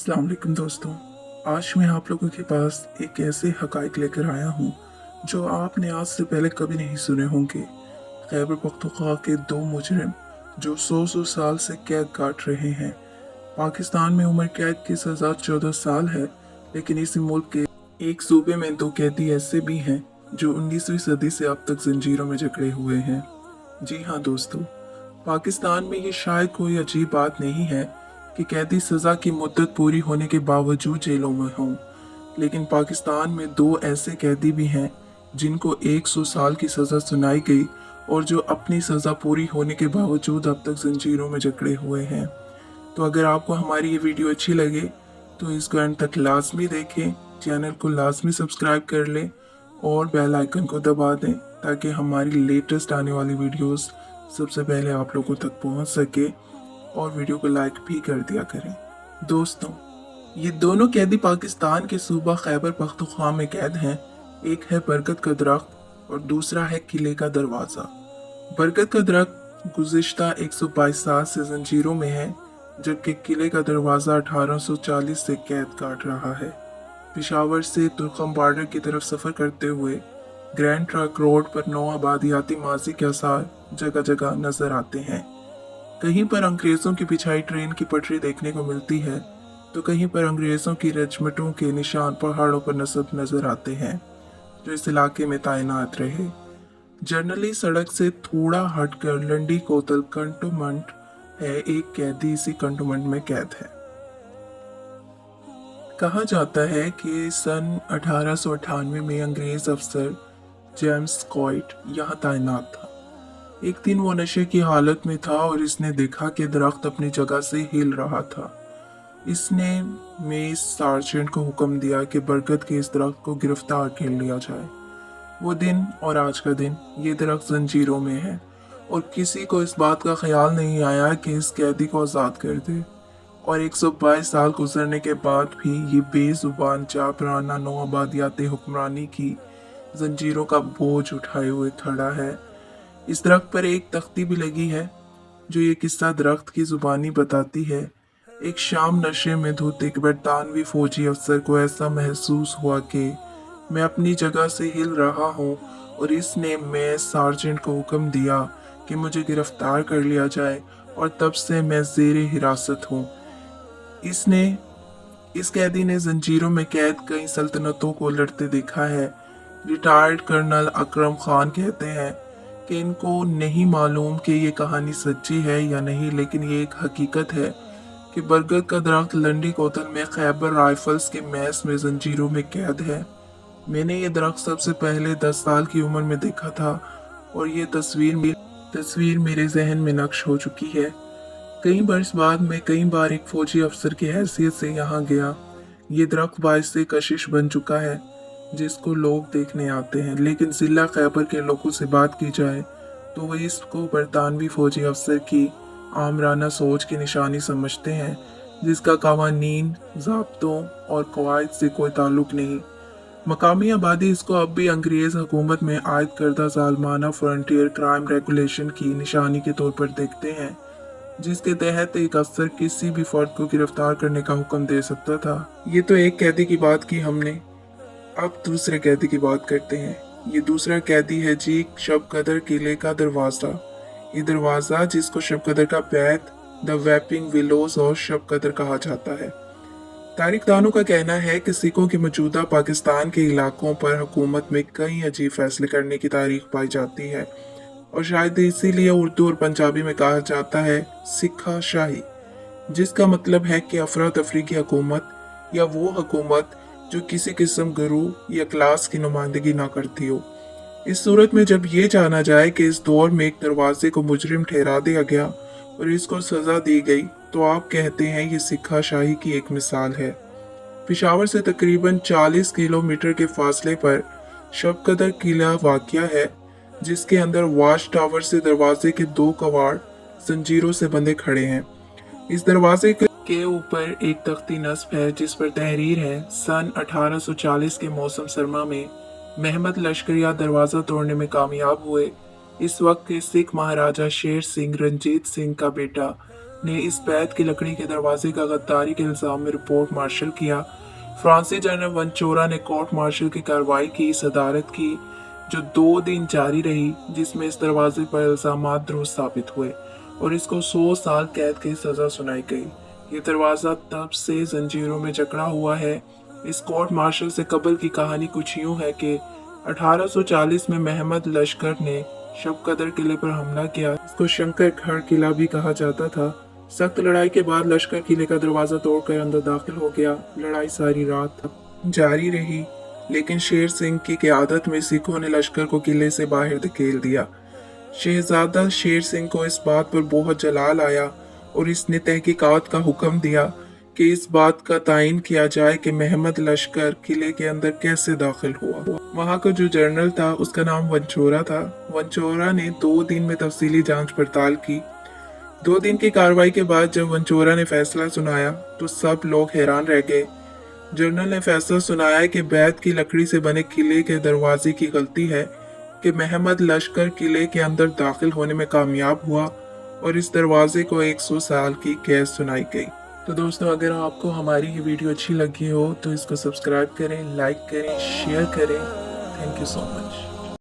अस्सलाम वालेकुम दोस्तों। आज मैं आप लोगों के पास एक ऐसे हक़ाइक़ लेकर आया हूँ जो आपने आज से पहले कभी नहीं सुने होंगे। खैबर पख्तूनख्वा के दो मुजरिम जो 100 साल से कैद काट रहे हैं। पाकिस्तान में उम्र कैद की सज़ा 14 साल है, लेकिन इसी मुल्क के एक सूबे में दो कैदी ऐसे भी हैं जो 19वीं सदी से अब तक जंजीरों में जकड़े हुए हैं। जी हाँ दोस्तों, पाकिस्तान में ये शायद कोई अजीब बात नहीं है कि कैदी सज़ा की मुद्दत पूरी होने के बावजूद जेलों में हों, लेकिन पाकिस्तान में दो ऐसे कैदी भी हैं जिनको 100 साल की सज़ा सुनाई गई और जो अपनी सज़ा पूरी होने के बावजूद अब तक जंजीरों में जकड़े हुए हैं। तो अगर आपको हमारी ये वीडियो अच्छी लगे तो इसको एंड तक लाजमी देखें, चैनल को लाजमी सब्सक्राइब कर लें और बेल आइकन को दबा दें ताकि हमारी लेटेस्ट आने वाली वीडियोस सबसे पहले आप लोगों तक पहुंच सके, और वीडियो को लाइक भी कर दिया करें। दोस्तों, ये दोनों कैदी पाकिस्तान के सूबा खैबर पख्तूनख्वा में कैद हैं। एक है बरगद का दरख्त और दूसरा है किले का दरवाज़ा। बरगद का दरख्त गुज़िश्ता 122 साल से जंजीरों में है, जबकि किले का दरवाज़ा 1840 से कैद काट रहा है। पेशावर से तुर्कम बॉर्डर की तरफ सफ़र करते हुए ग्रैंड ट्रक रोड पर नौ आबादियाती माजी के आसार जगह जगह नज़र आते हैं। कहीं पर अंग्रेज़ों की बिछाई ट्रेन की पटरी देखने को मिलती है, तो कहीं पर अंग्रेज़ों की रेजिमेंटों के निशान पहाड़ों पर नस्ब नज़र आते हैं जो इस इलाके में तैनात रहे। जनरली सड़क से थोड़ा हटकर लंडी कोतल कंटोनमेंट है। एक कैदी इसी कंटोनमेंट में कैद है। कहा जाता है कि सन 1898 में अंग्रेज़ अफसर जेम्स कॉइट यहाँ तैनात था। एक दिन वो नशे की हालत में था और इसने देखा कि दरख्त अपनी जगह से हिल रहा था। इसने मेस सार्जेंट को हुक्म दिया कि बरगद के इस दरख्त को गिरफ्तार कर लिया जाए। वो दिन और आज का दिन ये दरख्त जंजीरों में है और किसी को इस बात का ख्याल नहीं आया कि इस कैदी को आज़ाद कर दे। और 122 साल गुजरने के बाद भी ये बेजुबान चापराना नौआबादियाती हुक्मरानी की जंजीरों का बोझ उठाए हुए खड़ा है। इस दरख्त पर एक तख्ती भी लगी है जो ये किस्सा दरख्त की जुबानी बताती है। एक शाम नशे में धुत एक बरतानवी फौजी अफसर को ऐसा महसूस हुआ कि मैं अपनी जगह से हिल रहा हूँ, और इसने मैं सार्जेंट को हुक्म दिया कि मुझे गिरफ्तार कर लिया जाए, और तब से मैं ज़ेरे हिरासत हूँ। इस कैदी ने जंजीरों में कैद कई सल्तनतों को लड़ते देखा है। रिटायर्ड कर्नल अकरम खान कहते हैं कि इनको नहीं मालूम कि ये कहानी सच्ची है या नहीं, लेकिन ये एक हकीकत है कि बरगद का दरख्त लंडी कोतल में खैबर राइफल्स के मैस में जंजीरों में कैद है। मैंने ये दरख्त सबसे पहले 10 साल की उम्र में देखा था और ये तस्वीर मेरे जहन में नक्श हो चुकी है। कई बरस बाद मैं कई बार एक फौजी अफसर की हैसियत से यहाँ गया। ये दरख्त बाइस से कशिश बन चुका है जिसको लोग देखने आते हैं, लेकिन जिला खैबर के लोगों से बात की जाए तो वो इसको बरतानवी फौजी अफसर की आमराना सोच की निशानी समझते हैं, जिसका कवानीन, ज़ाब्तों और कवायद से कोई ताल्लुक नहीं। मकामी आबादी इसको अब भी अंग्रेज़ हुकूमत में आयद करदा ज़ालमाना फ्रंटियर क्राइम रेगुलेशन की निशानी के तौर पर देखते हैं, जिसके तहत एक अफसर किसी भी फर्द को गिरफ्तार करने का हुक्म दे सकता था। ये तो एक कैदी की बात की हमने, अब दूसरे कैदी की बात करते हैं। ये दूसरा कैदी है जी शब कदर किले का दरवाज़ा। ये दरवाज़ा जिसको शब कदर का बैत, द वेपिंग विलोज और शब कदर कहा जाता है। तारीखदानों का कहना है कि सिखों के मौजूदा पाकिस्तान के इलाकों पर हुकूमत में कई अजीब फैसले करने की तारीख पाई जाती है, और शायद इसीलिए उर्दू और पंजाबी में कहा जाता है सिखा शाही, जिसका मतलब है कि अफरा तफरी की हुकूमत, या वो हुकूमत जो किसी किस्म गुरु या क्लास की नुमाइंदगी ना करती हो। इस सूरत में जब ये जाना जाए कि इस दौर में एक दरवाजे को मुजरिम ठहरा दिया गया और इसको सज़ा दी गई, तो आप कहते हैं ये सिखा शाही की एक मिसाल है। पेशावर से तकरीबन 40 किलोमीटर के फासले पर शब कदर किला वाक़या है, जिसके अंदर वाच टावर से दरवाजे के 2 कवाड़ जंजीरों से बंधे खड़े हैं। इस दरवाजे के ऊपर एक तख्ती नस्ब है जिस पर तहरीर है सन 1840 के मौसम सरमा में महमद लश्करिया दरवाज़ा तोड़ने में कामयाब हुए। इस वक्त के सिख महाराजा शेर सिंह रंजीत सिंह का बेटा ने इस बैत की लकड़ी के दरवाजे का गद्दारी के इल्जाम में रिपोर्ट मार्शल किया। फ्रांसीसी जनरल वंचोरा ने कोर्ट मार्शल की कार्रवाई की सदारत की, जो 2 दिन जारी रही, जिसमें इस दरवाजे पर इल्जामात दुरुस्त साबित हुए और इसको 100 साल कैद की सजा सुनाई गई। ये दरवाज़ा तब से जंजीरों में जकड़ा हुआ है। इस कोर्ट मार्शल से कबल की कहानी कुछ यूं है कि 1840 में महमद लश्कर ने शब कदर किले पर हमला किया। इसको शंकर गढ़ किला भी कहा जाता था। सख्त लड़ाई के बाद लश्कर किले का दरवाजा तोड़कर अंदर दाखिल हो गया। लड़ाई सारी रात तक जारी रही, लेकिन शेर सिंह की क़यादत में सिखों ने लश्कर को किले से बाहर धकेल दिया। शहजादा शेर सिंह को इस बात पर बहुत जलाल आया और इसने तहकीकात का हुक्म दिया कि इस बात का तायन किया जाए कि महमद लश्कर किले के अंदर कैसे दाखिल हुआ। वहाँ का जो जनरल था उसका नाम वंचोरा था। वंचोरा ने 2 दिन में तफसीली जांच पड़ताल की। 2 दिन की कार्रवाई के बाद जब वंचोरा ने फैसला सुनाया तो सब लोग हैरान रह गए। जनरल ने फैसला सुनाया कि बैत की लकड़ी से बने किले के दरवाजे की गलती है कि महमद लश्कर किले के अंदर दाखिल होने में कामयाब हुआ और इस दरवाजे को 100 साल की कैद सुनाई गई। तो दोस्तों, अगर आपको हमारी ये वीडियो अच्छी लगी हो तो इसको सब्सक्राइब करें, लाइक करें, शेयर करें। Thank you so much.